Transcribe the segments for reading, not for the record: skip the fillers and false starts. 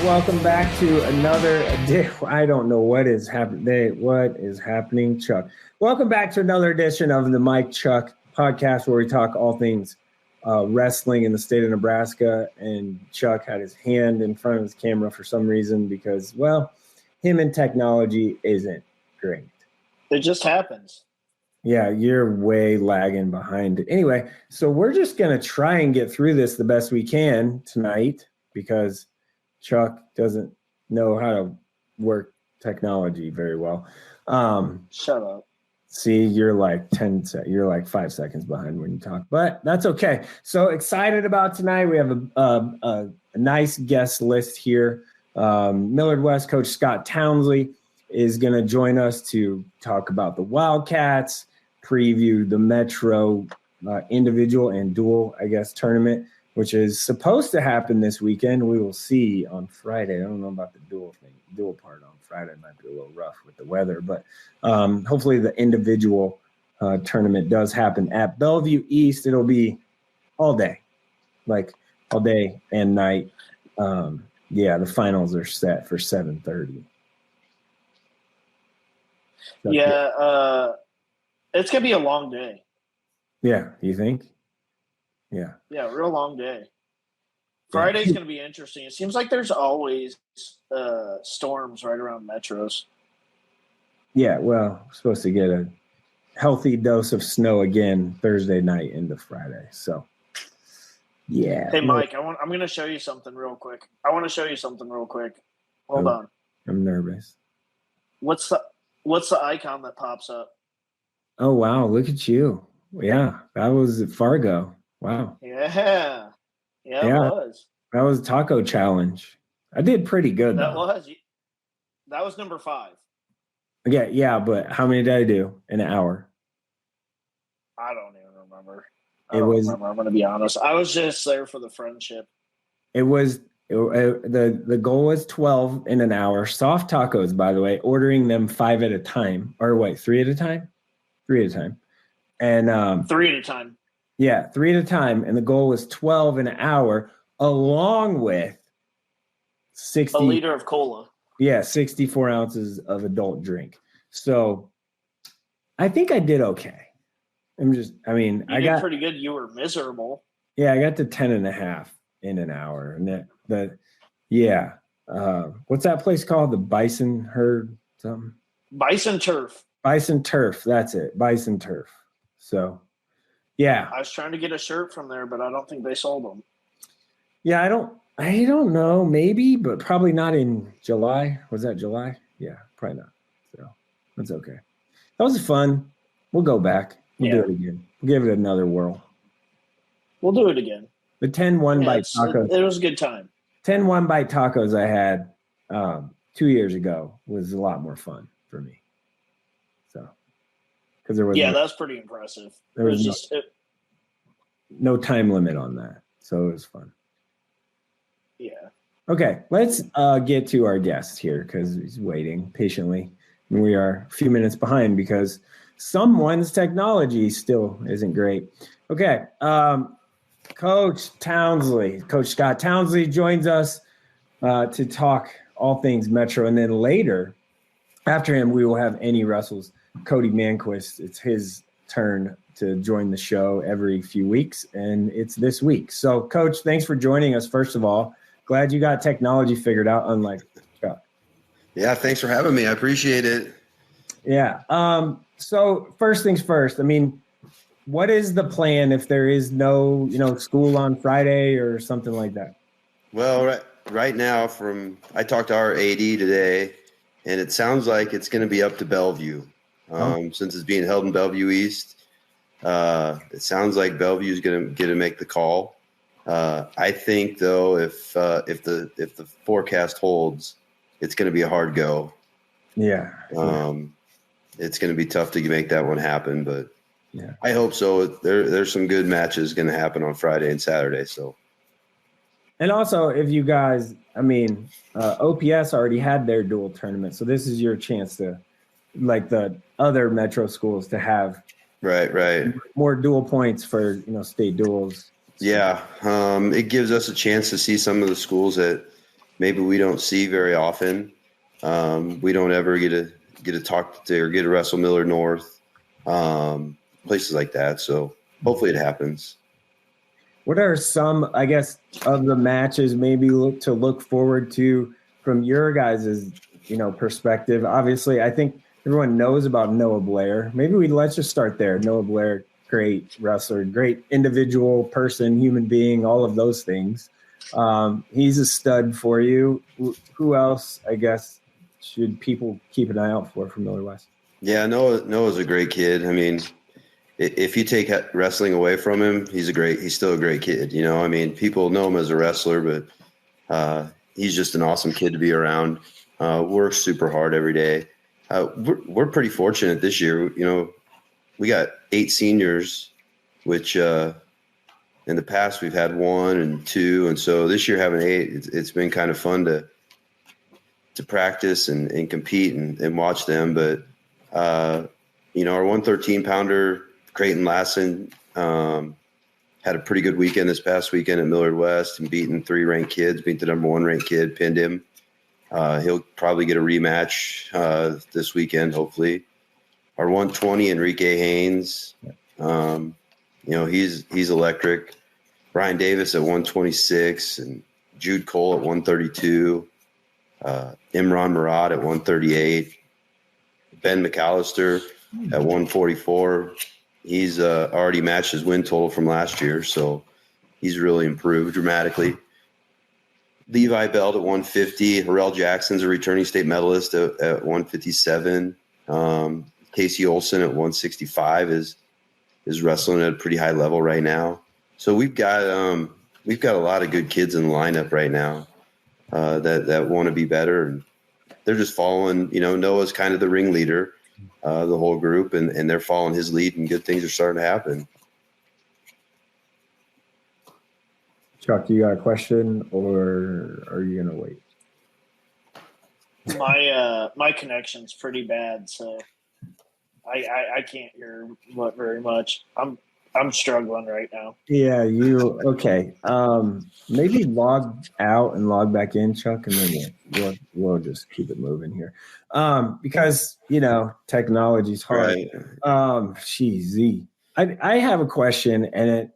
welcome back to another edition. I don't know what is happening. What is happening, Chuck? Welcome back to another edition of the Mike Chuck podcast, where we talk all things wrestling in the state of Nebraska. And Chuck had his hand in front of his camera for some reason because, well, him and technology isn't great. It just happens. Yeah, you're way lagging behind it. Anyway, so we're just going to try and get through this the best we can tonight because Chuck doesn't know how to work technology very well. Shut up. See, you're like 5 seconds behind when you talk, but that's okay. So excited about tonight. We have a nice guest list here. Millard West coach Scott Townsley is going to join us to talk about the Wildcats, preview the Metro individual and dual, tournament, which is supposed to happen this weekend. We will see on Friday. I don't know about the dual part on Friday. It might be a little rough with the weather, but hopefully the individual tournament does happen at Bellevue East. It'll be all day, like all day and night. The finals are set for 7:30. It's going to be a long day. Yeah, you think? Yeah. Yeah, real long day. Friday's going to be interesting. It seems like there's always storms right around metros. Yeah, well, we're supposed to get a healthy dose of snow again Thursday night into Friday. So, yeah. Hey, Mike, I'm going to show you something real quick. Hold on. I'm nervous. What's the icon that pops up? Oh, wow. Look at you. Yeah, that was Fargo. Wow. Yeah, it was. That was Taco Challenge. I did pretty good, though. That was number 5. Yeah, but how many did I do in an hour? I don't even remember. I'm going to be honest. I was just there for the friendship. It was the goal was 12 in an hour. Soft tacos, by the way, ordering them 5 at a time. Or wait, 3 at a time? 3 at a time. And 3 at a time. Yeah, 3 at a time. And the goal was 12 in an hour, along with 60 a liter of cola. Yeah, 64 ounces of adult drink. So I think I did okay. I did pretty good. You were miserable. Yeah, I got to 10 and a half in an hour. And what's that place called? The Bison Herd something? Bison Turf. Bison Turf. That's it. Bison Turf. So, yeah. I was trying to get a shirt from there, but I don't think they sold them. Yeah, I don't know. Maybe, but probably not in July. Was that July? Yeah, probably not. So that's okay. That was fun. We'll go back. We'll do it again. We'll give it another whirl. We'll do it again. The 10-1 bite tacos. It was a good time. 10-1 bite tacos I had 2 years ago was a lot more fun for me. So, because there was that was pretty impressive. There was no time limit on that, so it was fun. Yeah. Okay, let's get to our guest here because he's waiting patiently. And we are a few minutes behind because someone's technology still isn't great. Okay, Coach Scott Townsley joins us to talk all things Metro. And then later, after him, we will have Newrestle's Cody Manquist. It's his turn to join the show every few weeks, and it's this week. So, Coach, thanks for joining us, first of all. Glad you got technology figured out, unlike Chuck. Yeah, thanks for having me. I appreciate it. Yeah. So first things first, what is the plan if there is no, school on Friday or something like that? Well, right now I talked to our AD today, and it sounds like it's going to be up to Bellevue since it's being held in Bellevue East. It sounds like Bellevue is going to make the call. I think though, if the forecast holds, it's going to be a hard go. Yeah. It's going to be tough to make that one happen, but yeah, I hope so. There's some good matches going to happen on Friday and Saturday. So, and also if you guys, OPS already had their dual tournament, so this is your chance to, like the other Metro schools, to have right more dual points for state duals. Yeah, it gives us a chance to see some of the schools that maybe we don't see very often. We don't ever get to talk to or get to wrestle Millard North, places like that. So hopefully it happens. What are some, I guess, of the matches maybe to look forward to from your guys' perspective? Obviously, I think everyone knows about Noah Blair. Maybe let's just start there. Noah Blair, great wrestler, great individual person, human being, all of those things. He's a stud for you. Who else, I guess, should people keep an eye out for from Millard West? Yeah, Noah's a great kid. I mean, if you take wrestling away from him, he's still a great kid. I mean, people know him as a wrestler, but he's just an awesome kid to be around. Works super hard every day. We're pretty fortunate this year. We got 8 seniors, which in the past we've had 1 and 2, and so this year having 8, it's been kind of fun to practice and compete and watch them. But our 113-pounder Creighton Lassen had a pretty good weekend this past weekend at Millard West and beating 3 ranked kids, beat the number 1 ranked kid, pinned him. He'll probably get a rematch this weekend, hopefully. Our 120, Enrique Haynes, he's electric. Brian Davis at 126 and Jude Cole at 132. Imran Murad at 138. Ben McAllister at 144. He's already matched his win total from last year, so he's really improved dramatically. Levi Belt at 150. Harrell Jackson's a returning state medalist at 157. Casey Olson at 165 is wrestling at a pretty high level right now. So we've got a lot of good kids in the lineup right now that want to be better, and they're just following. Noah's kind of the ringleader, the whole group, and they're following his lead, and good things are starting to happen. Chuck, you got a question, or are you gonna wait? My connection's pretty bad, so I can't hear very much. I'm struggling right now. Yeah, okay. Maybe log out and log back in, Chuck, and then we'll just keep it moving here. Because technology's hard. Right. I have a question, and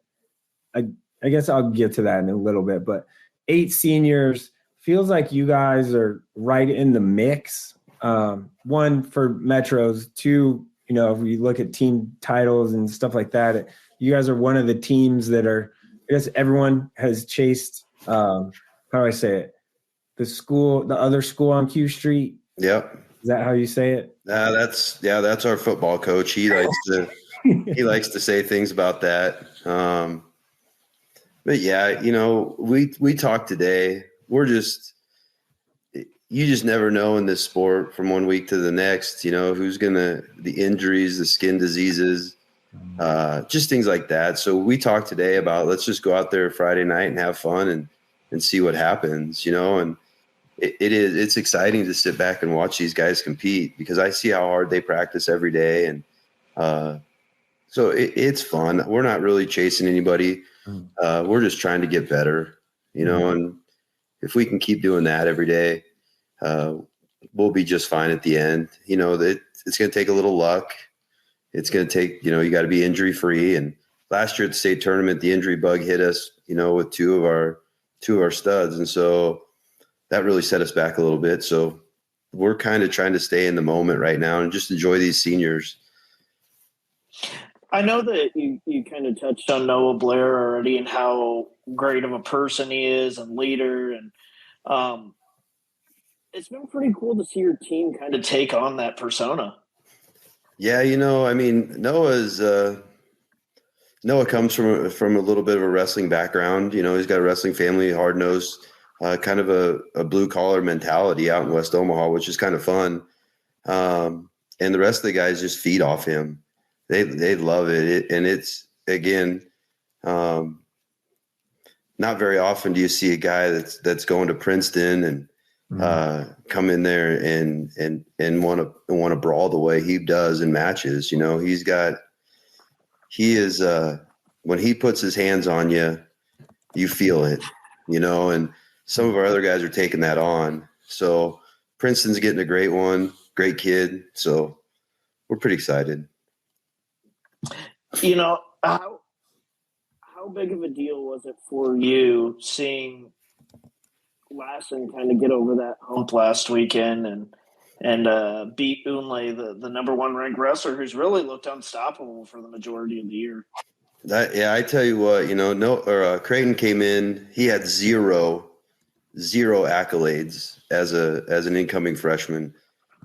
I guess I'll get to that in a little bit, but 8 seniors feels like you guys are right in the mix. 1 for Metros, 2, if we look at team titles and stuff like that, you guys are one of the teams that are, I guess everyone has chased, how do I say it? The other school on Q Street. Yep. Is that how you say it? That's our football coach. He likes to say things about that. But yeah, we talked today. You just never know in this sport from one week to the next, who's the injuries, the skin diseases, just things like that. So we talked today about, let's just go out there Friday night and have fun and see what happens, and it's exciting to sit back and watch these guys compete, because I see how hard they practice every day. And so it's fun. We're not really chasing anybody. We're just trying to get better, and if we can keep doing that every day, we'll be just fine at the end. It's going to take a little luck. It's going to take, you got to be injury free. And last year at the state tournament, the injury bug hit us, with two of our studs. And so that really set us back a little bit. So we're kind of trying to stay in the moment right now and just enjoy these seniors. I know that you kind of touched on Noah Blair already and how great of a person he is and leader. And it's been pretty cool to see your team kind of take on that persona. Yeah, Noah comes from a little bit of a wrestling background. He's got a wrestling family, hard-nosed, kind of a blue-collar mentality out in West Omaha, which is kind of fun. And the rest of the guys just feed off him. They love it. And it's, again, not very often do you see a guy that's going to Princeton and come in there and want to brawl the way he does in matches. He is when he puts his hands on you, you feel it, and some of our other guys are taking that on. So Princeton's getting a great one, great kid. So we're pretty excited. You know, how big of a deal was it for you seeing Lassen kind of get over that hump last weekend and beat Unle, the number one ranked wrestler who's really looked unstoppable for the majority of the year? I tell you what, Creighton came in. He had zero accolades as an incoming freshman.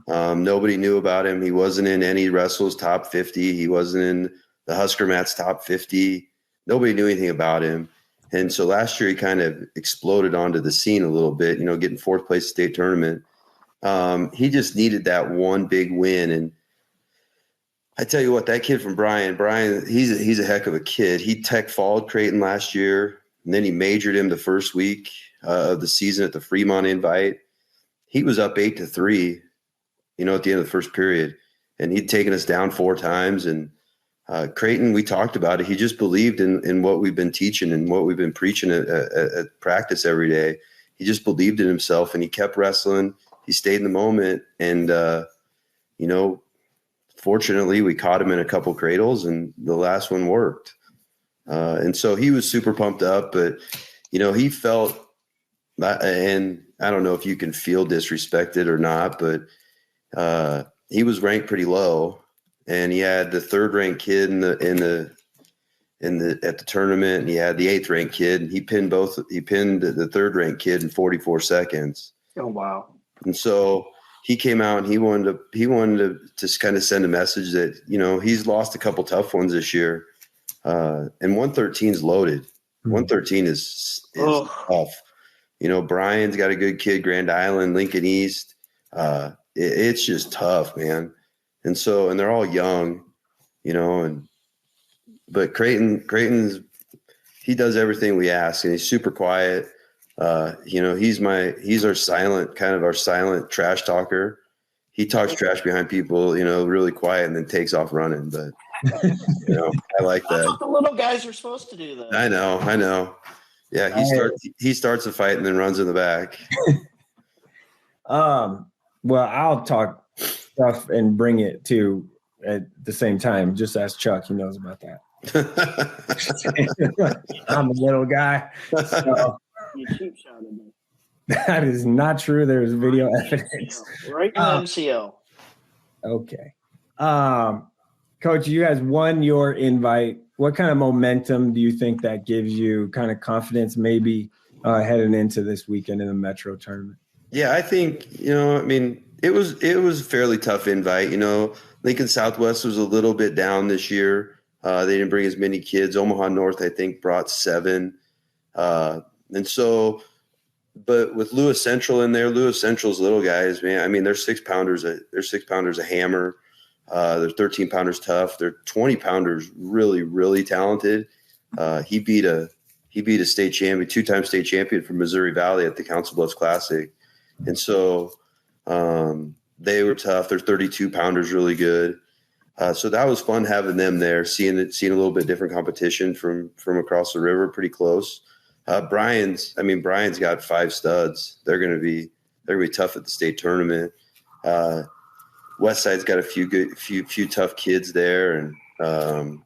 Nobody knew about him. He wasn't in any Wrestle's top 50. He wasn't in the Husker Mats top 50. Nobody knew anything about him. And so last year he kind of exploded onto the scene a little bit, getting fourth place state tournament. He just needed that one big win. And I tell you what, that kid from Brian, he's a heck of a kid. He tech followed Creighton last year, and then he majored him the first week of the season at the Fremont Invite. He was up 8-3, at the end of the first period, and he'd taken us down 4 times. And Creighton, we talked about it. He just believed in what we've been teaching and what we've been preaching at practice every day. He just believed in himself, and he kept wrestling. He stayed in the moment, and fortunately, we caught him in a couple cradles, and the last one worked. And so he was super pumped up, but he felt, and I don't know if you can feel disrespected or not, but he was ranked pretty low, and he had the 3rd ranked kid at the tournament, and he had the 8th ranked kid, and he pinned the 3rd ranked kid in 44 seconds. Oh, wow. And so he came out and he wanted to just kind of send a message that, he's lost a couple tough ones this year. And 113 is loaded. 113 is tough. Brian's got a good kid, Grand Island, Lincoln East. It's just tough, man. And they're all young, but Creighton's, he does everything we ask, and he's super quiet. He's our silent trash talker. He talks trash behind people, really quiet, and then takes off running. But, I like that. That's what the little guys are supposed to do, though. I know. Yeah. He starts a fight and then runs in the back. Well, I'll talk stuff and bring it to at the same time. Just ask Chuck. He knows about that. I'm a little guy. So. You cheap shotted me. That is not true. There's video evidence. Right in MCO. Okay. Coach, you guys won your invite. What kind of momentum do you think that gives you, kind of confidence maybe heading into this weekend in the Metro tournament? Yeah, I think, it was a fairly tough invite. Lincoln Southwest was a little bit down this year. They didn't bring as many kids. Omaha North, I think, brought 7. And so, but with Lewis Central in there, Lewis Central's little guys, man, they're 6-pounders. They're 6-pounders a hammer. They're 13-pounders tough. They're 20-pounders really, really talented. He beat a state champion, 2-time state champion from Missouri Valley at the Council Bluffs Classic. And so they were tough. They're 32-pounders, really good. So that was fun having them there, seeing a little bit different competition from across the river, pretty close. Brian's got 5 studs. They're gonna be tough at the state tournament. Westside's got a few tough kids there, and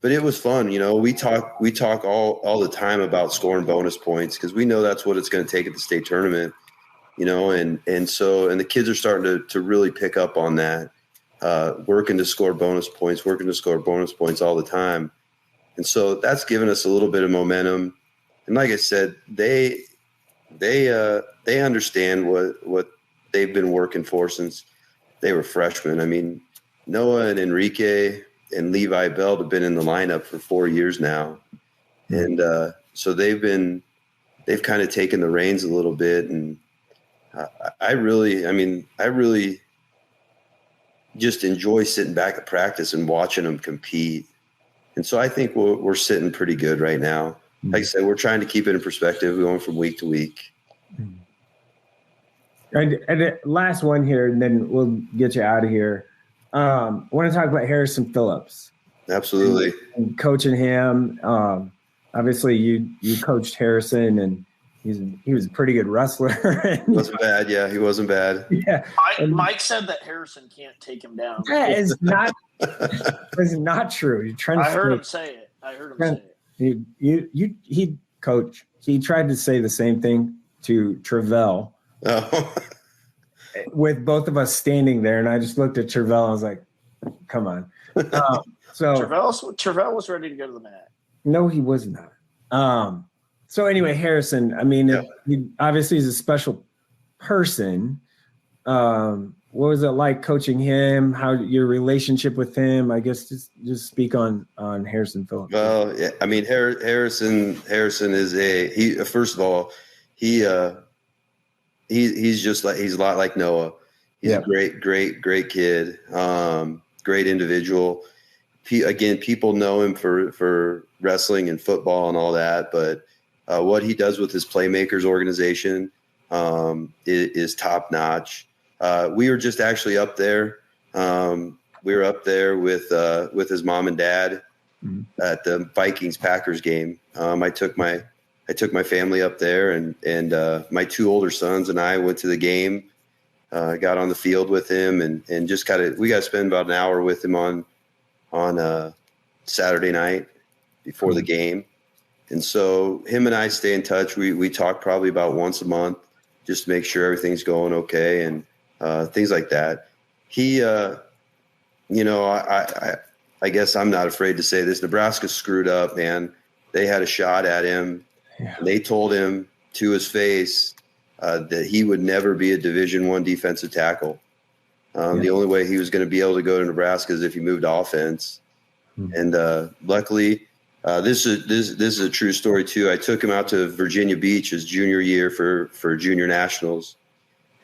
but it was fun. We talk all the time about scoring bonus points because we know that's what it's going to take at the state tournament. And the kids are starting to really pick up on that, working to score bonus points all the time, and so that's given us a little bit of momentum. And like I said, they understand what they've been working for since they were freshmen. Noah and Enrique and Levi Belt have been in the lineup for 4 years now. And so they've kind of taken the reins a little bit. And I really just enjoy sitting back at practice and watching them compete. And so I think we're sitting pretty good right now. Like I said, we're trying to keep it in perspective, going from week to week. And the last one here, and then we'll get you out of here. I want to talk about Harrison Phillips. Absolutely. And coaching him. Obviously, you coached Harrison, and he was a pretty good wrestler. He wasn't bad. Yeah, he wasn't bad. Yeah. Mike said that Harrison can't take him down. That is not true. You're trying to I heard him say it. He coach. He tried to say the same thing to Travell. Oh. With both of us standing there, and I just looked at Travell. I was like, "Come on." So Travell was ready to go to the mat. No, he was not. So anyway, Harrison. I mean, he obviously is a special person. What was it like coaching him? How your relationship with him? I guess just speak on Harrison Phillips. Well, yeah, I mean, Harrison is first of all, he's a lot like Noah. He's a great kid. Great individual. Again, people know him for wrestling and football and all that, but what he does with his Playmakers organization is top notch. We were just actually up there. We were up there with his mom and dad at the Vikings-Packers game. I took my family up there, and my two older sons and I went to the game. Got on the field with him, and just we got to spend about an hour with him on Saturday night before the game. And so him and I stay in touch. We talk probably about once a month just to make sure everything's going okay and things like that. He, I guess I'm not afraid to say this. Nebraska screwed up, man. They had a shot at him. Yeah. They told him to his face that he would never be a Division I defensive tackle. The only way he was going to be able to go to Nebraska is if he moved offense. And luckily, this is a true story too. I took him out to Virginia Beach his junior year for junior nationals,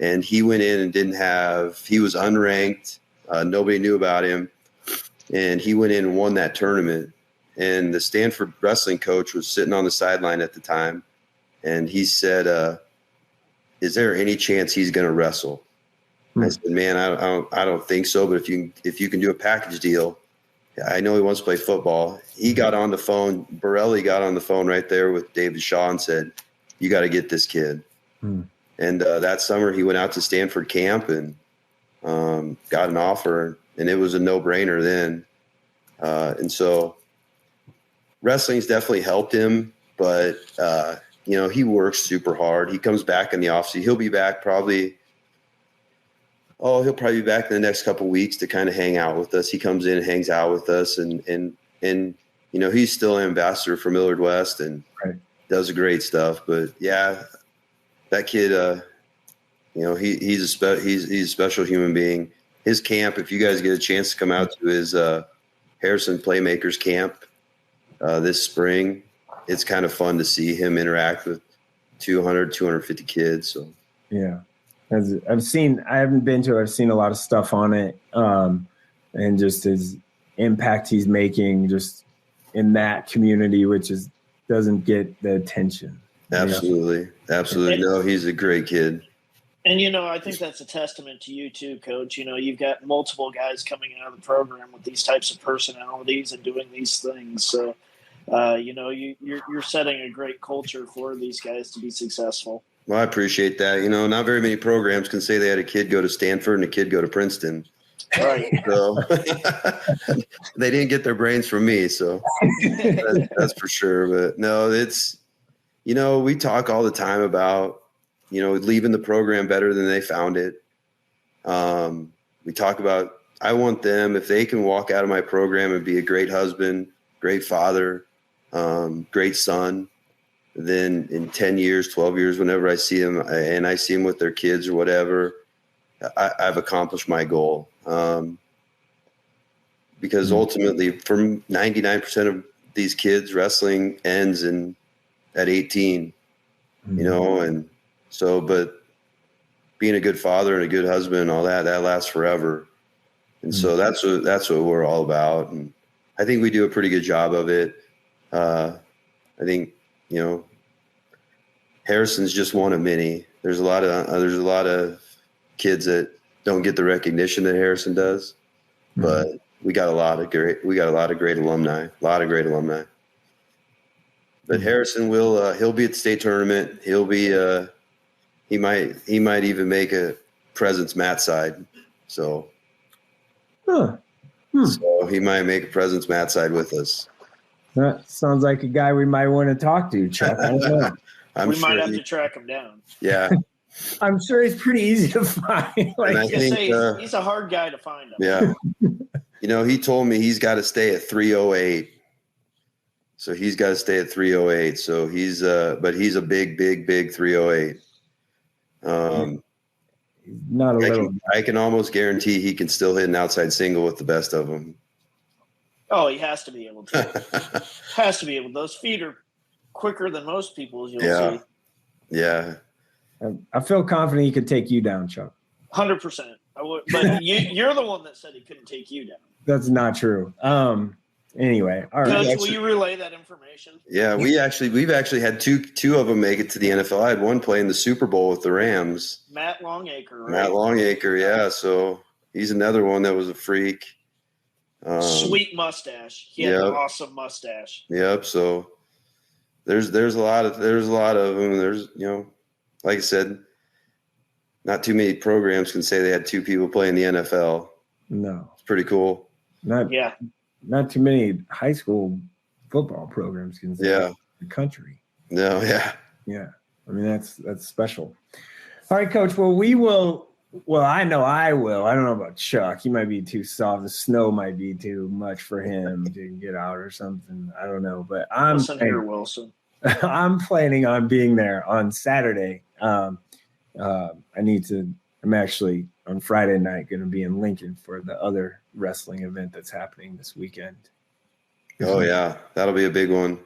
and he went in and he was unranked. Nobody knew about him, and he went in and won that tournament. And the Stanford wrestling coach was sitting on the sideline at the time, and he said, "Is there any chance he's going to wrestle?" I said, "Man, I don't think so. But if you can do a package deal, I know he wants to play football." He got on the phone. Borelli got on the phone right there with David Shaw and said, "You got to get this kid." And that summer he went out to Stanford camp and got an offer, and it was a no-brainer then. And so wrestling's definitely helped him, but he works super hard. He comes back in the offseason. He'll be back probably. He'll probably be back in the next couple of weeks to kind of hang out with us. He comes in and hangs out with us, and he's still an ambassador for Millard West and does great stuff. But yeah, that kid, he's a special human being. His camp, if you guys get a chance to come out to his Harrison Playmakers camp this spring, it's kind of fun to see him interact with 250 kids. So yeah. I haven't been to it. I've seen a lot of stuff on it, and just his impact he's making just in that community, which doesn't get the attention. Absolutely. No, he's a great kid. And, I think that's a testament to you too, Coach. You've got multiple guys coming out of the program with these types of personalities and doing these things. So, you're setting a great culture for these guys to be successful. Well, I appreciate that. Not very many programs can say they had a kid go to Stanford and a kid go to Princeton. Right. So they didn't get their brains from me. So that's for sure. But no, it's, we talk all the time about, leaving the program better than they found it. We talk about, I want them, if they can walk out of my program and be a great husband, great father, great son, then in 10 years, 12 years, whenever I see them and I see them with their kids or whatever, I've accomplished my goal. Because ultimately, for 99% of these kids, wrestling ends at 18, and so, but being a good father and a good husband and all that lasts forever. And so that's what we're all about. And I think we do a pretty good job of it. I think, Harrison's just one of many. There's a lot of kids that don't get the recognition that Harrison does, but we got a lot of great alumni. But But Harrison will he'll be at the state tournament. He'll be he might even make a presence Matt side. So so he might make a presence Matt side with us. That sounds like a guy we might want to talk to, Chuck. I don't know. We might have to track him down. Yeah. I'm sure he's pretty easy to find. Like, I think, he's a hard guy to find him. Yeah. He told me he's got to stay at 308. So he's got to stay at 308. So but he's a big 308. Not a little. I can almost guarantee he can still hit an outside single with the best of them. Oh, he has to be able to. Has to be able. Those feet are quicker than most people's. You'll see. Yeah. I feel confident he could take you down, Chuck. 100%. I would, but you're the one that said he couldn't take you down. That's not true. Anyway, all right. Coach, will you relay that information? Yeah, we've actually had two of them make it to the NFL. I had one play in the Super Bowl with the Rams. Matt Longacre, right? Matt Longacre, yeah. So he's another one that was a freak. Sweet mustache. He had an awesome mustache. Yep. So there's a lot of them. There's like I said, not too many programs can say they had two people play in the NFL. No, it's pretty cool. Not too many high school football programs can say that in the country. No, yeah. I mean that's special. All right, Coach. Well, we will. Well, I know I will. I don't know about Chuck. He might be too soft. The snow might be too much for him to get out or something. I don't know. But Listen here, Wilson. I'm planning on being there on Saturday. I'm actually on Friday night going to be in Lincoln for the other wrestling event that's happening this weekend. Oh yeah, that'll be a big one.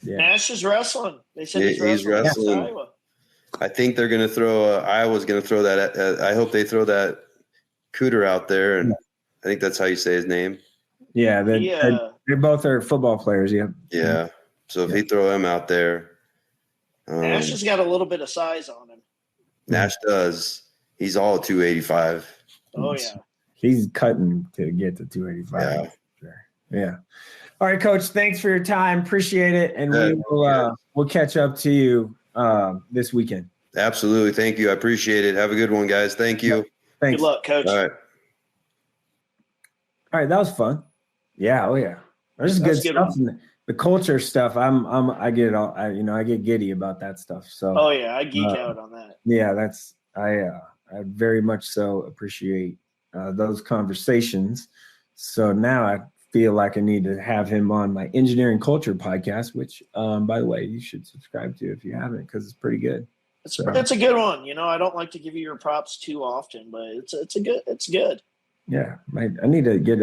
Yeah. Nash is wrestling. They said he's wrestling. Iowa. I think they're going to throw. Iowa's going to throw that. I hope they throw that Cooter out there, and I think that's how you say his name. Yeah, they both are football players. Yeah. Yeah. So if he throw him out there, Nash has got a little bit of size on him. Nash does. He's all 285. Oh yeah. He's cutting to get to 285. Yeah. Sure. Yeah. All right, Coach. Thanks for your time. Appreciate it, and we'll catch up to you this weekend. Absolutely. Thank you. I appreciate it. Have a good one, guys. Thank you. Thanks. Good luck, Coach. All right. That was fun. Yeah. Oh yeah. There's good stuff. The culture stuff. I get all. I get giddy about that stuff. So. Oh yeah, I geek out on that. Yeah, I very much so appreciate those conversations. So now I feel like I need to have him on my engineering culture podcast, which, by the way, you should subscribe to if you haven't, because it's pretty good. It's a good one. I don't like to give you your props too often, but it's good. Yeah, I need to get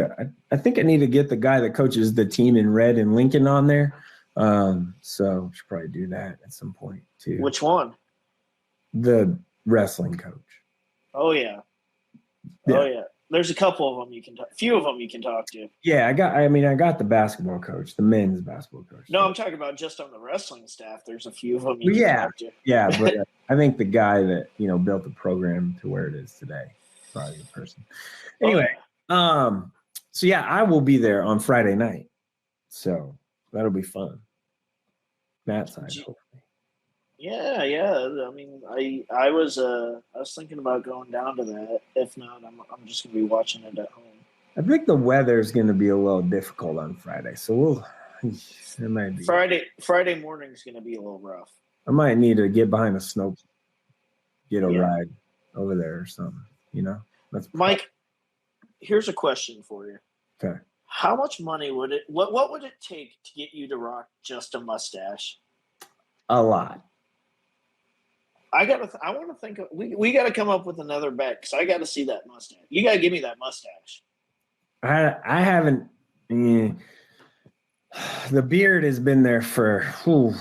I think I need to get the guy that coaches the team in red in Lincoln on there. So I should probably do that at some point too. Which one? The wrestling coach. Oh yeah. Oh yeah. There's a couple of them few of them you can talk to. Yeah, I got the basketball coach, the men's basketball coach. No, I'm talking about just on the wrestling staff. There's a few of them you can talk to. Yeah, but I think the guy that, built the program to where it is today, probably the person. Anyway, so yeah, I will be there on Friday night. So that'll be fun. That side, hopefully. Yeah. I mean, I was thinking about going down to that. If not, I'm just gonna be watching it at home. I think the weather is going to be a little difficult on Friday, so it might be Friday morning is going to be a little rough. I might need to get behind a snow, get a ride over there or something. That's Mike. Here's a question for you. Okay. How much money would it? What would it take to get you to rock just a mustache? A lot. I want to think. We got to come up with another bet because I got to see that mustache. You got to give me that mustache. I haven't. The beard has been there for a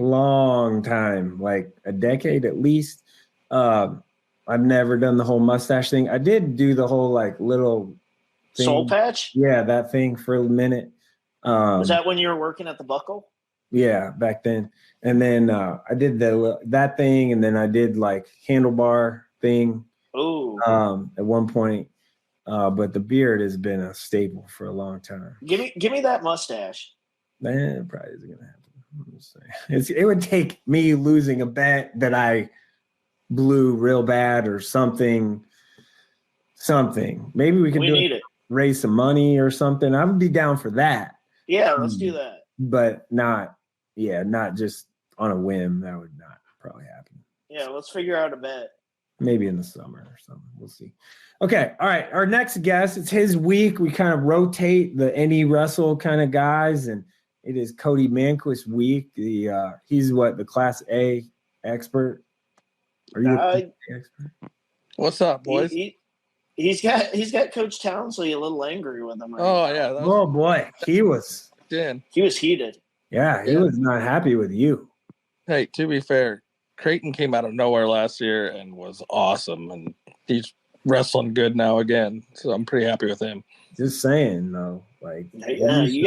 long time, like a decade at least. I've never done the whole mustache thing. I did do the whole little thing. Soul patch. Yeah, that thing for a minute. Was that when you were working at the Buckle? Yeah, back then. And then I did that thing, and then I did handlebar thing. Ooh. At one point, but the beard has been a staple for a long time. Give me that mustache. Man, it probably isn't gonna happen. just saying. It would take me losing a bet that I blew real bad or something. Maybe we could raise some money or something. I would be down for that. Yeah, let's do that. But not just on a whim. That would not probably happen. Yeah, let's figure out a bet. Maybe in the summer or something. We'll see. Okay. All right. Our next guest, it's his week. We kind of rotate the Newrestle kind of guys, and it is Cody Manquist week. He's the Class A expert. Are you a expert? What's up, boys? He's got Coach Townsley a little angry with him. Yeah. Oh boy, he was heated. Yeah, he was not happy with you. Hey, to be fair, Creighton came out of nowhere last year and was awesome, and he's wrestling good now again. So I'm pretty happy with him. Just saying, though, you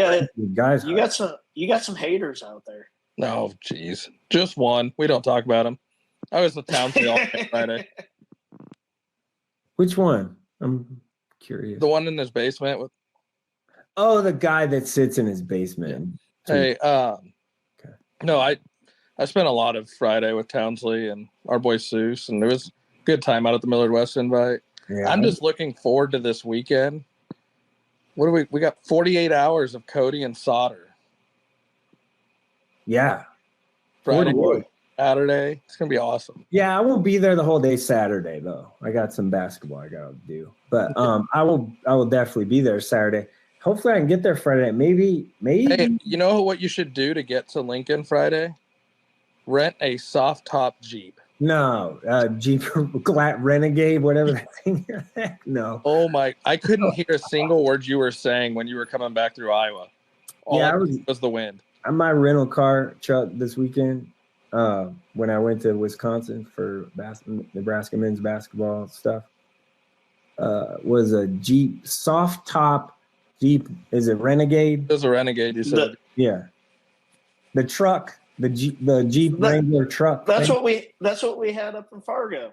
got some haters out there. No, geez, just one. We don't talk about him. I was with Townsley all Friday. Which one? I'm curious. The one in his basement with. Oh, the guy that sits in his basement. Yeah. Hey, okay. No, I spent a lot of Friday with Townsley and our boy Seuss, and it was a good time out at the Millard West invite. Yeah. I'm just looking forward to this weekend. What do we got 48 hours of Cody and Sauter. Yeah. Friday, Saturday. It's going to be awesome. Yeah, I won't be there the whole day Saturday, though. I got some basketball I got to do. But I will definitely be there Saturday. Hopefully I can get there Friday. Maybe. Hey, you know what you should do to get to Lincoln Friday? Rent a soft top Jeep. No, Jeep Renegade, whatever that thing is. No. Oh my! I couldn't hear a single word you were saying when you were coming back through Iowa. All was the wind. On my rental car truck this weekend, when I went to Wisconsin for Nebraska men's basketball stuff, was a Jeep soft top Jeep. Is it Renegade? It was a Renegade. You said. Yeah. The truck. The Jeep Wrangler truck. That's what we had up in Fargo.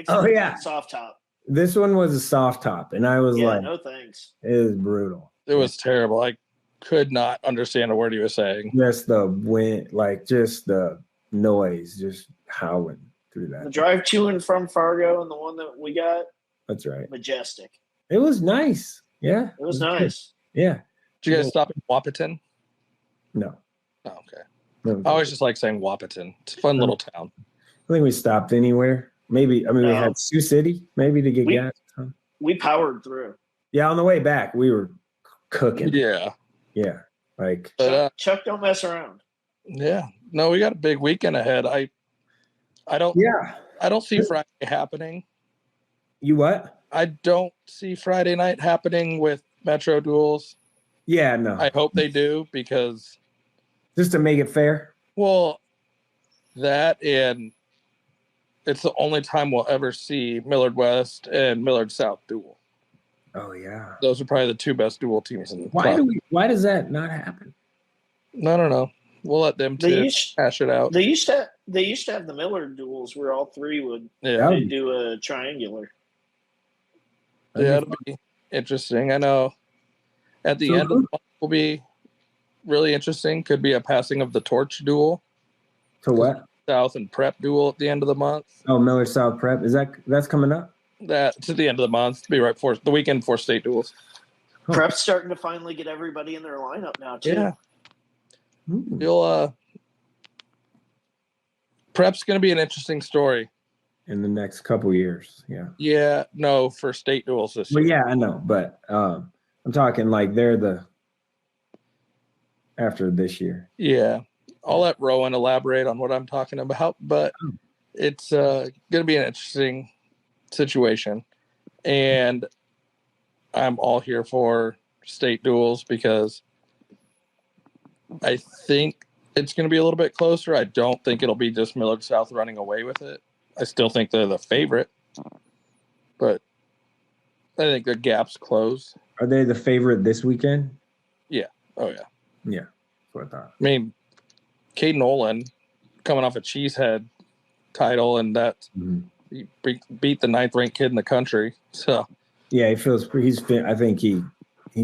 Oh yeah, soft top. This one was a soft top, and I was like, "No thanks." It was brutal. It was terrible. I could not understand a word he was saying. Just the wind, just the noise, just howling through that. The drive to and from Fargo, and the one that we got. That's right. Majestic. It was nice. Yeah, it was nice. Good. Yeah. Did you guys stop in Wapaton? No. Oh, okay. I always just like saying Wapaton. It's a fun little town. I think we stopped anywhere. Maybe, we had Sioux City, maybe to get gas. We powered through. Yeah, on the way back, we were cooking. Yeah. Yeah. Chuck don't mess around. Yeah. No, we got a big weekend ahead. I don't see Friday happening. You what? I don't see Friday night happening with Metro duels. Yeah, no. I hope they do because just to make it fair? Well, that and it's the only time we'll ever see Millard West and Millard South duel. Oh, yeah. Those are probably the two best duel teams in the Why does that not happen? I don't know. We'll let them hash it out. They used to have the Millard duels where all three would do a triangular. Yeah, it'll be interesting. I know at the end of the month will be really interesting. Could be a passing of the torch duel. To what? South and prep duel at the end of the month. Oh, Millard South prep. That's coming up? That's at the end of the month. Be right before the weekend before state duels. Prep's starting to finally get everybody in their lineup now too. Yeah. Prep's going to be an interesting story in the next couple years. Yeah. Yeah. No, for state duels this year. Well, yeah, I know, but I'm talking they're after this year. Yeah. I'll let Rowan elaborate on what I'm talking about, but it's going to be an interesting situation. And I'm all here for state duels because I think it's going to be a little bit closer. I don't think it'll be just Millard South running away with it. I still think they're the favorite, but I think the gap's closed. Are they the favorite this weekend? Yeah. Oh, yeah. Yeah. That's what I thought. I mean, Caden Olin coming off a Cheesehead title, and that he beat the 9th ranked kid in the country. So yeah, I think he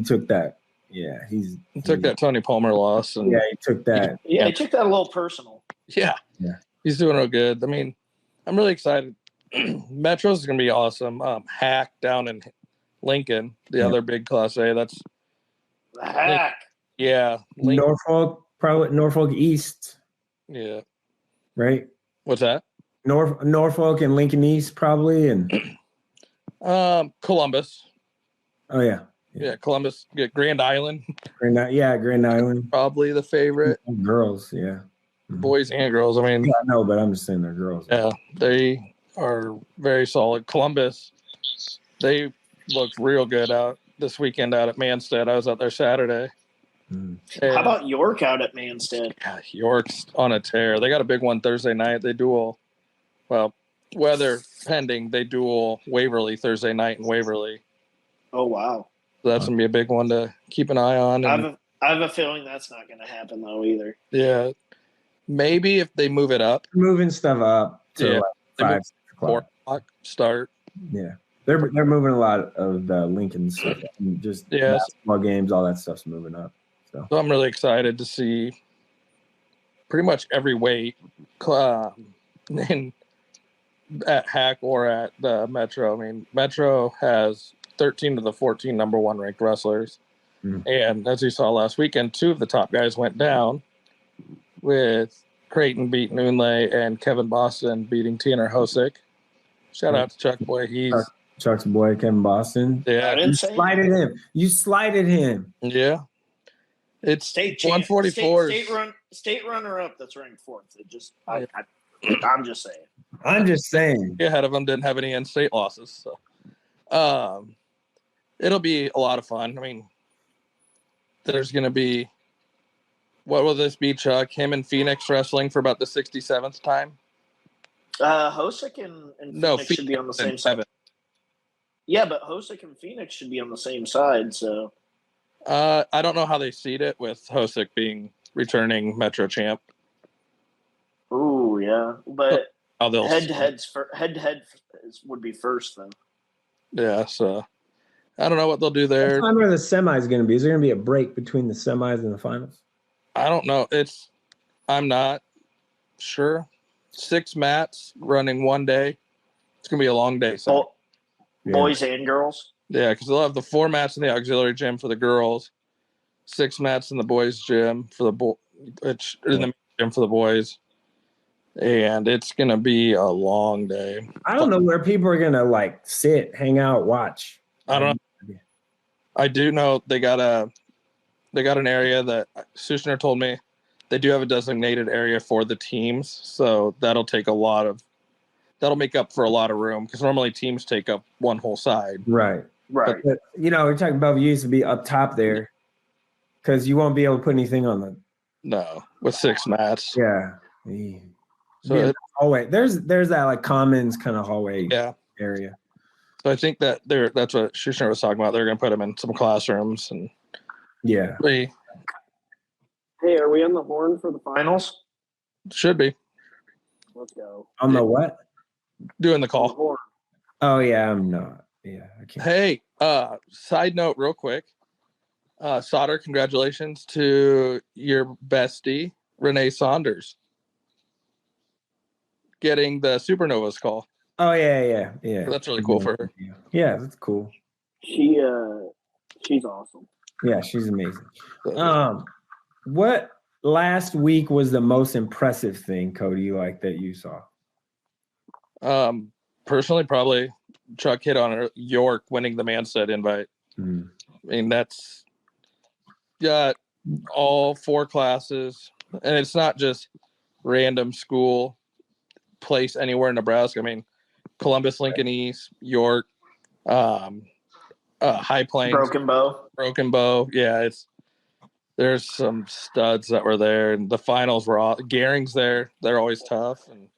took that Yeah, he took that Tony Palmer loss. And he took that. Yeah, he took that a little personal. Yeah. He's doing real good. I mean, I'm really excited. Metro's is going to be awesome. Hack down in Lincoln, the other big Class A. That's the Hack. Yeah. Norfolk, probably Norfolk East. Yeah. Right? What's that? Norfolk and Lincoln East, probably. And Columbus. Oh, yeah. Yeah, Columbus. Grand Island. Grand Island. Probably the favorite. Girls, yeah. Boys and girls. I mean, no, but I'm just saying they're girls. Yeah, they are very solid. Columbus, they looked real good out this weekend out at Manstead. I was out there Saturday. How about York out at Manstead? Yeah, York's on a tear. They got a big one Thursday night. They duel, well, weather pending, they duel Waverly Thursday night in Waverly. Oh, wow. So that's going to be a big one to keep an eye on. I have a feeling that's not going to happen, though, either. Yeah. Maybe if they move it up. Moving stuff up to 5, 6 o'clock. 4 o'clock start. Yeah. They're moving a lot of the Lincoln stuff. Just basketball games, all that stuff's moving up. So I'm really excited to see pretty much every weight at Hack or at the Metro. I mean, Metro has 13 of the 14 number 1 ranked wrestlers. And as you saw last weekend, 2 of the top guys went down, with Creighton beating Noonlay and Kevin Boston beating Tanner Hosick. Shout out to Chuck Boy. Chuck's boy, Kevin Boston. Yeah. You slighted him. Yeah. It's state 144. State runner up that's ranked 4th. I'm just saying. I'm just saying. Ahead of them didn't have any in-state losses. So it'll be a lot of fun. I mean, there's going to be, what will this be, Chuck? Him and Phoenix wrestling for about the 67th time? Hosick and Phoenix should be on the same side. Yeah, but Hosick and Phoenix should be on the same side. So I don't know how they seed it with Hosick being returning Metro champ. Ooh, yeah, but head-to-head would be first then. Yeah, so I don't know what they'll do there. What time are the semis going to be? Is there going to be a break between the semis and the finals? I don't know. I'm not sure. 6 mats running one day. It's going to be a long day. So. Boys and girls? Yeah, because they'll have the 4 mats in the auxiliary gym for the girls, 6 mats in the boys' gym for the in the gym for the boys. And it's going to be a long day. I don't know where people are going to sit, hang out, watch. I don't know. I do know they got an area that Sushner told me they do have a designated area for the teams. So that'll make up for a lot of room, because normally teams take up one whole side. Right. But, we're talking about used to be up top there, because you won't be able to put anything on the. No, with 6 mats. Yeah. So hallway. There's that commons kind of hallway area. So I think that's what Schuster was talking about. They're going to put them in some classrooms and. Yeah. Hey, are we on the horn for the finals? Should be. Let's go. On the what? Doing the call. Oh yeah, I'm not. Yeah, I can't. Hey, side note, real quick. Sauter, congratulations to your bestie, Renee Saunders, getting the Supernovas call. Oh yeah. That's really cool for her. Yeah, that's cool. She's awesome. Yeah, she's amazing. What last week was the most impressive thing, Cody, that you saw? Personally, probably Chuck hit on it. York winning the Manstead invite. I mean, that's got all 4 classes, and it's not just random school place anywhere in Nebraska. I mean, Columbus, Lincoln East, York, High Plains, Broken Bow. Yeah, there's some studs that were there, and the finals were all. Gehring's there. They're always tough, and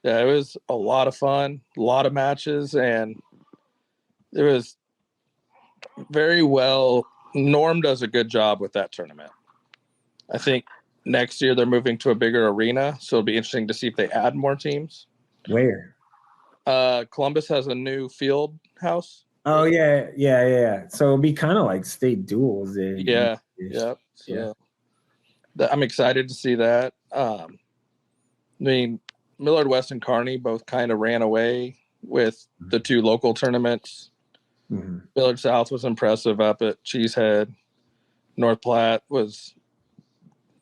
yeah, it was a lot of fun, a lot of matches, and it was very well. Norm does a good job with that tournament. I think next year they're moving to a bigger arena, so it'll be interesting to see if they add more teams. Where? Columbus has a new field house. Oh yeah. So it'll be kind of like state duels. Yeah. Yep. So I'm excited to see that. I mean, Millard West and Kearney both kind of ran away with the two local tournaments. Mm-hmm. Millard South was impressive up at Cheesehead. North Platte was,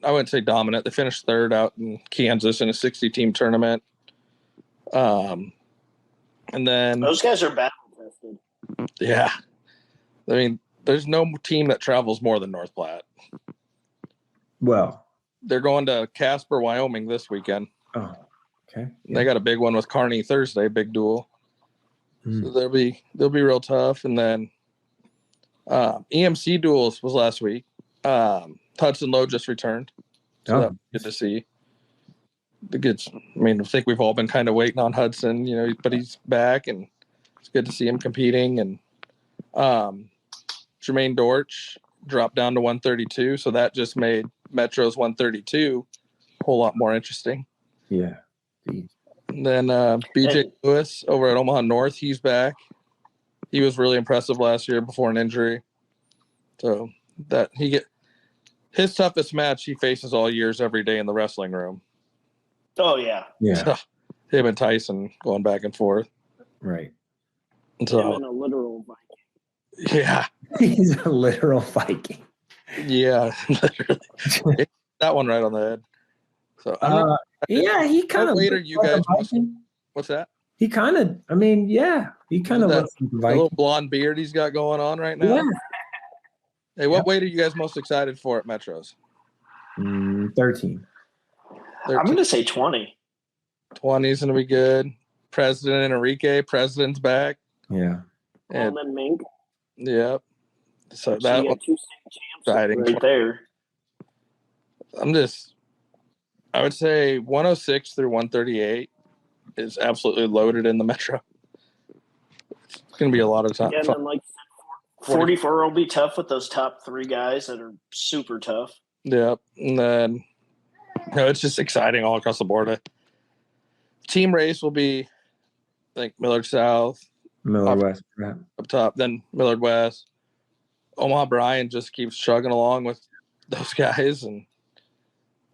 I wouldn't say dominant. They finished third out in Kansas in a 60-team tournament. And then Those guys are battle tested. Yeah. I mean, there's no team that travels more than North Platte. Well, they're going to Casper, Wyoming this weekend. Oh, okay. Yeah. They got a big one with Kearney Thursday, big duel. So they'll be real tough. And then EMC duels was last week. Hudson Lowe just returned. So that was good to see. I think we've all been kind of waiting on Hudson, but he's back and it's good to see him competing. And Jermaine Dortch dropped down to 132. So that just made Metro's 132 a whole lot more interesting. Yeah. And then BJ Lewis over at Omaha North, he's back. He was really impressive last year before an injury. So that his toughest match he faces all years every day in the wrestling room. Oh yeah. Yeah. Him and Tyson going back and forth. Right. So him and a literal Viking. Yeah. He's a literal Viking. Yeah. Literally. That one right on the head. So he kind of. What weight are you guys? What's that? He kind of. I mean, yeah. He kind of looks like a Viking. Little blonde beard he's got going on right now. Yeah. Hey, what weight are you guys most excited for at Metros? 13. I'm going to say 20. 20 is going to be good. President Enrique, President's back. Yeah. And then Mink. Yep. So you that got two state champs right there. I would say 106 through 138 is absolutely loaded in the Metro. It's going to be a lot of time. Yeah, and then 44 will be tough with those top three guys that are super tough. Yep. And then it's just exciting all across the board. Team race will be, I think, Millard South. Millard West. Up top. Then Millard West. Omaha Bryan just keeps chugging along with those guys. And,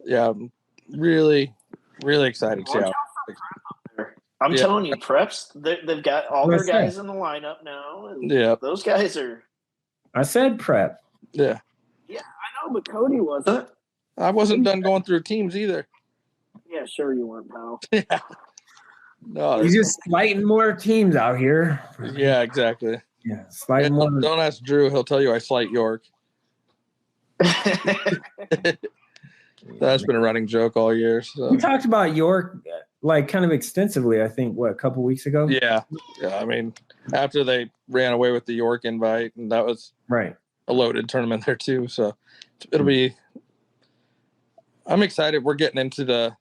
yeah, I'm really, really excited to see how. I'm telling you, Preps, they've got all their guys in the lineup now. And those guys are. I said Prep. Yeah. Yeah, I know, but Cody wasn't. I wasn't done going through teams either. Yeah, sure you weren't, pal. Yeah. No, he's just slighting more teams out here. Yeah, exactly. Yeah, slighting more. Don't ask Drew; he'll tell you I slight York. That's been a running joke all year. So. We talked about York kind of extensively. I think a couple weeks ago. Yeah. I mean, after they ran away with the York invite, and that was right a loaded tournament there too. So it'll be. I'm excited. We're getting into the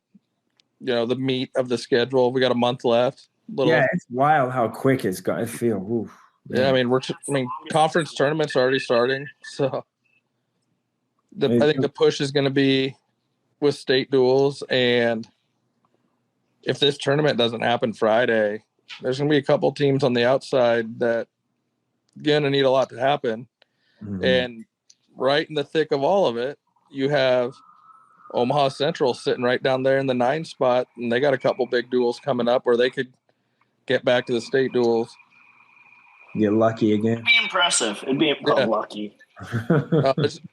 meat of the schedule. We got a month left. It's wild how quick it's going. I feel. Oof, yeah, I mean, conference tournaments are already starting. So I think the push is going to be with state duels, and if this tournament doesn't happen Friday, there's going to be a couple teams on the outside that going to need a lot to happen. Mm-hmm. And right in the thick of all of it, you have Omaha Central sitting right down there in the 9 spot, and they got a couple big duels coming up where they could get back to the state duels. Get lucky again. It'd be impressive. It'd be lucky.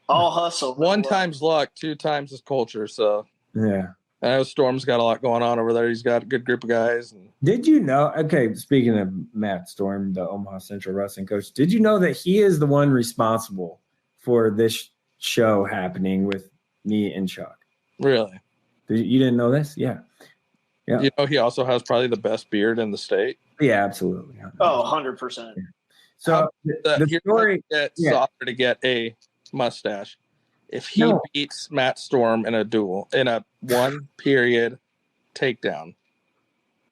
All hustle. One time's luck, 2 times is culture. So yeah, I know Storm's got a lot going on over there. He's got a good group of guys. Did you know? Okay, speaking of Matt Storm, the Omaha Central wrestling coach, did you know that he is the one responsible for this show happening with me and Chuck? Really? You didn't know this? Yeah. He also has probably the best beard in the state. Yeah, absolutely. 100%. Oh, 100%. So the story Sauter to get a mustache. If he beats Matt Storm in a duel, in a 1 period takedown.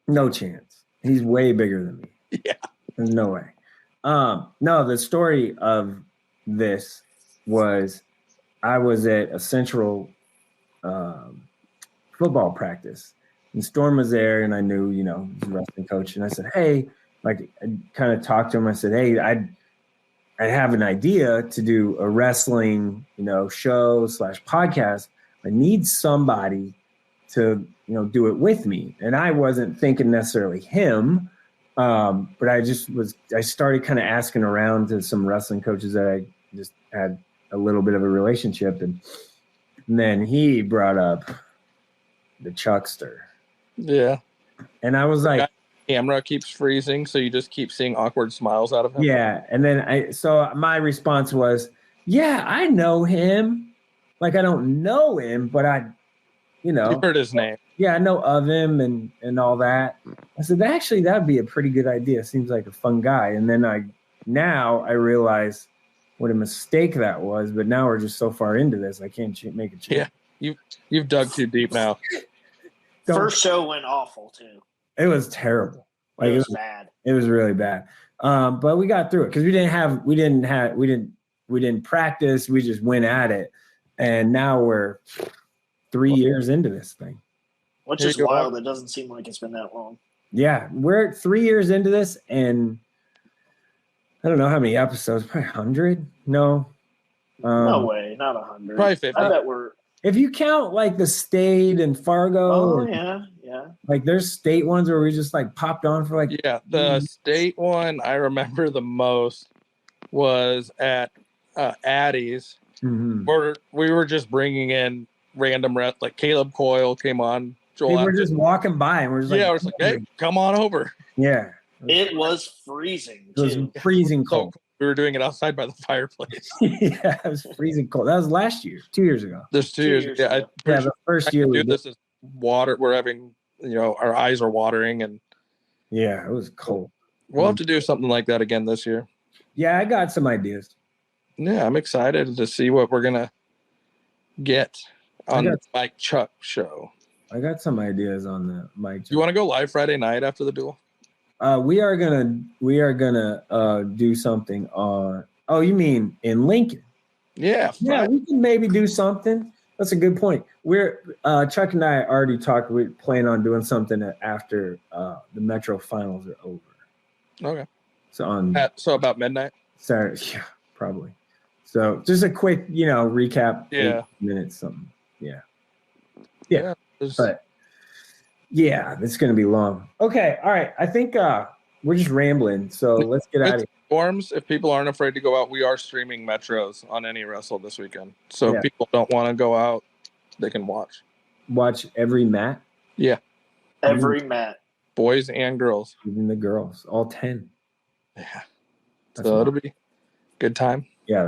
No chance. He's way bigger than me. Yeah. There's no way. No, the story of this was I was at a Central football practice. And Storm was there, and I knew, he's a wrestling coach. And I said, hey, like I kind of talked to him. I said, hey, I have an idea to do a wrestling, show / podcast. I need somebody to, do it with me. And I wasn't thinking necessarily him, but I started kind of asking around to some wrestling coaches that I just had a little bit of a relationship. And then he brought up the Chuckster. Yeah. And I was like, camera keeps freezing, so you just keep seeing awkward smiles out of him. Yeah. And then so my response was, yeah, I know him. Like, I don't know him, but you heard his name. Yeah, I know of him and all that. I said, actually, that'd be a pretty good idea. Seems like a fun guy. And then I realize what a mistake that was, but now we're just so far into this, I can't make a change. Yeah, you've dug too deep now. First show went awful too. It was terrible. Like, it was bad. It was really bad. But we got through it because we didn't practice. We just went at it, and now we're 3 years into this thing. Which is wild. It doesn't seem like it's been that long. Yeah, we're 3 years into this, and I don't know how many episodes. Probably 100. No. No way, not 100. Probably 50. I bet we're. If you count like the state and Fargo. Oh yeah. Like there's state ones where we just like popped on for like. Yeah, the state one I remember the most was at Addie's, where we were just bringing in random reps. Like Caleb Coyle came on. Joel, we were just walking by and we're just like, I was like, hey, come on over. Yeah. It was freezing. It was freezing cold. We were doing it outside by the fireplace. Yeah, it was freezing cold. That was last year, 2 years ago. There's 2 years. Yeah, the first year we did this is water. We're having, our eyes are watering, and yeah, it was cold. We'll have to do something like that again this year. Yeah, I got some ideas. Yeah, I'm excited to see what we're gonna get on the Mike Chuck show. I got some ideas on the Mike Chuck. You want to go live Friday night after the duel? We are gonna do something on. Oh, you mean in Lincoln? Yeah. Yeah, we can maybe do something. That's a good point. We're Chuck and I already talked. We plan on doing something after the Metro finals are over. Okay. So about midnight. Saturday, yeah, probably. So just a quick, recap. Yeah. 8 minutes, something. Yeah. But yeah, it's going to be long. Okay. All right. I think we're just rambling. So let's get out of here. Forms, if people aren't afraid to go out, we are streaming Metros on any wrestle this weekend. So if people don't want to go out, they can watch. Watch every mat? Yeah. Every mat. Boys and girls. Even the girls. All 10. Yeah. So it'll be a good time. Yeah,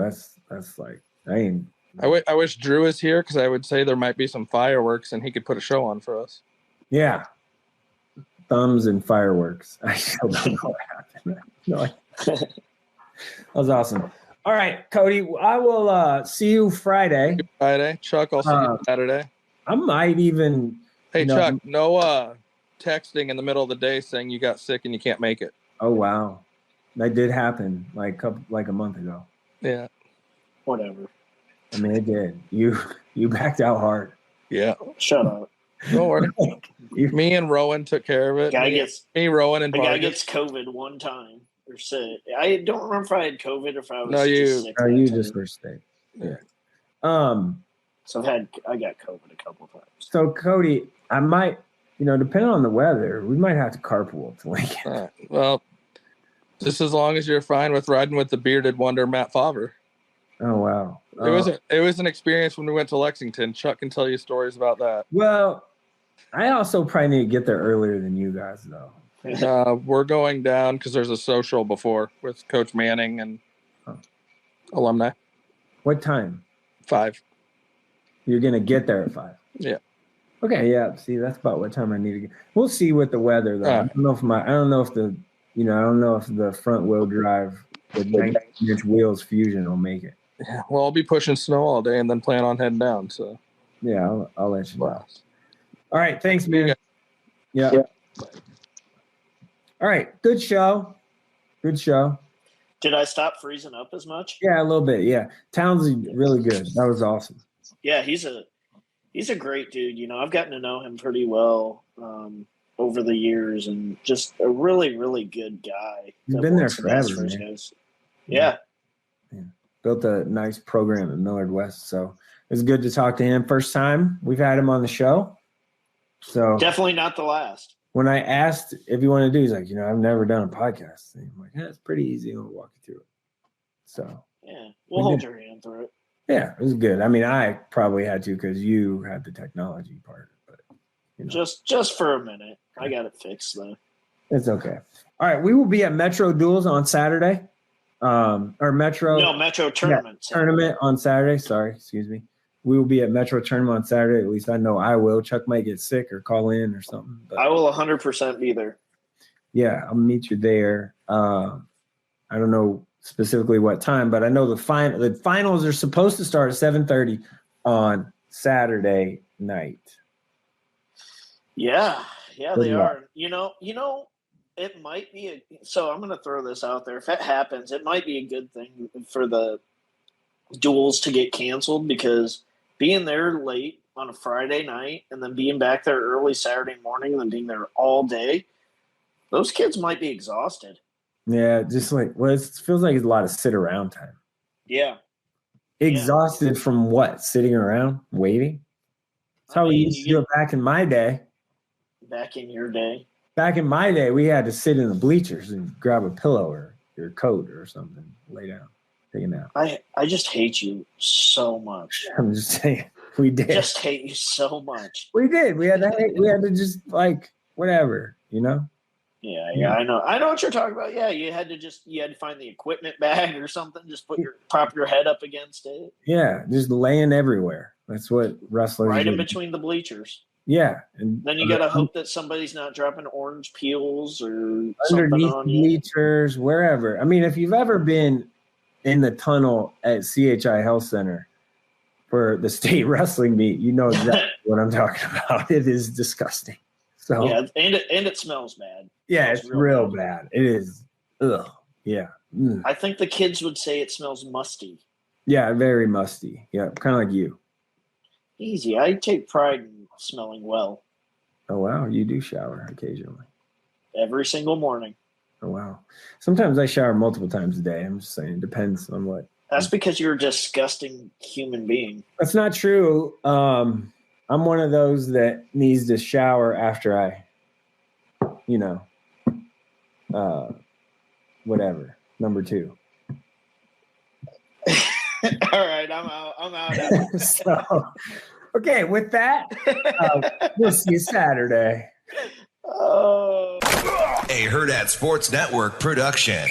that's like, I wish Drew was here because I would say there might be some fireworks and he could put a show on for us. Yeah. Thumbs and fireworks. I still don't know what happened. No. That was awesome. All right, Cody, I will see you Friday. Chuck, I'll see you Saturday. I might even. Hey, Chuck, no texting in the middle of the day saying you got sick and you can't make it. Oh, wow. That did happen like a month ago. Yeah. Whatever. I mean, it did. You backed out hard. Yeah. Shut up. Don't worry. Me and Rowan took care of it. Rowan, and the guy gets COVID one time or sick. I don't remember if I had COVID or if I was just sick. No, you just were sick. Yeah. So I got COVID a couple times. So Cody, I might, depending on the weather, we might have to carpool to Lincoln. Well, just as long as you're fine with riding with the bearded wonder Matt Favre. Oh wow. It was an experience when we went to Lexington. Chuck can tell you stories about that. Well, I also probably need to get there earlier than you guys, though. We're going down because there's a social before with Coach Manning and alumni. What time? 5. You're gonna get there at 5. Yeah. Okay. Yeah. See, that's about what time I need to get. We'll see with the weather, though. I don't know if the front wheel drive with 19-inch wheels Fusion will make it. Yeah. Well, I'll be pushing snow all day and then plan on heading down. So. Yeah, I'll let you know. All right. Thanks, man. Yeah. All right. Good show. Did I stop freezing up as much? Yeah, a little bit. Yeah. Townsley, really good. That was awesome. Yeah, he's a great dude. I've gotten to know him pretty well. over the years, and just a really, really good guy. He's been there forever, man. Yeah. Built a nice program at Millard West, so it was good to talk to him. First time we've had him on the show, so definitely not the last. When I asked if you want to do, he's like, I've never done a podcast. And I'm like, yeah, it's pretty easy. I'll walk you through it. So yeah, we'll hold your hand through it. Yeah, it was good. I mean, I probably had to because you had the technology part, but just for a minute, I got it fixed though. It's okay. All right, we will be at Metro Duels on Saturday. Metro Tournament. Yeah, tournament on Saturday. Sorry, excuse me. We will be at Metro Tournament on Saturday. At least I know I will. Chuck might get sick or call in or something. But I will 100% be there. Yeah, I'll meet you there. I don't know specifically what time, but I know the finals are supposed to start at 7:30 on Saturday night. Yeah, they are. It might be so I'm going to throw this out there. If it happens, it might be a good thing for the duels to get canceled, because being there late on a Friday night and then being back there early Saturday morning and then being there all day, those kids might be exhausted. Yeah, just it feels like it's a lot of sit around time. Yeah. Exhausted from what? Sitting around waiting? That's how we used to do it back in my day. Back in your day? Back in my day, we had to sit in the bleachers and grab a pillow or your coat or something, lay down, take a nap. I just hate you so much. I'm just saying, we did. Just hate you so much. We did. We had to just whatever, Yeah, I know what you're talking about. Yeah, you had to find the equipment bag or something, just prop your head up against it. Yeah, just laying everywhere. That's what wrestlers right do. In between the bleachers. Yeah, and then you gotta hope that somebody's not dropping orange peels or underneath something on bleachers, wherever. I mean, if you've ever been in the tunnel at CHI Health Center for the state wrestling meet, you know exactly what I'm talking about. It is disgusting. So yeah, and it smells bad. Yeah, it's real bad. It is. Ugh. Yeah. I think the kids would say it smells musty. Yeah, very musty. Yeah, kind of like you. Easy. I take pride in smelling well. Oh, wow. You do shower occasionally. Every single morning. Oh, wow. Sometimes I shower multiple times a day. I'm just saying. It depends on what. That's because you're a disgusting human being. That's not true. I'm one of those that needs to shower after I, whatever. Number 2. All right, I'm out. So, okay, with that, we'll see you Saturday. A Hurrdat Sports Network production.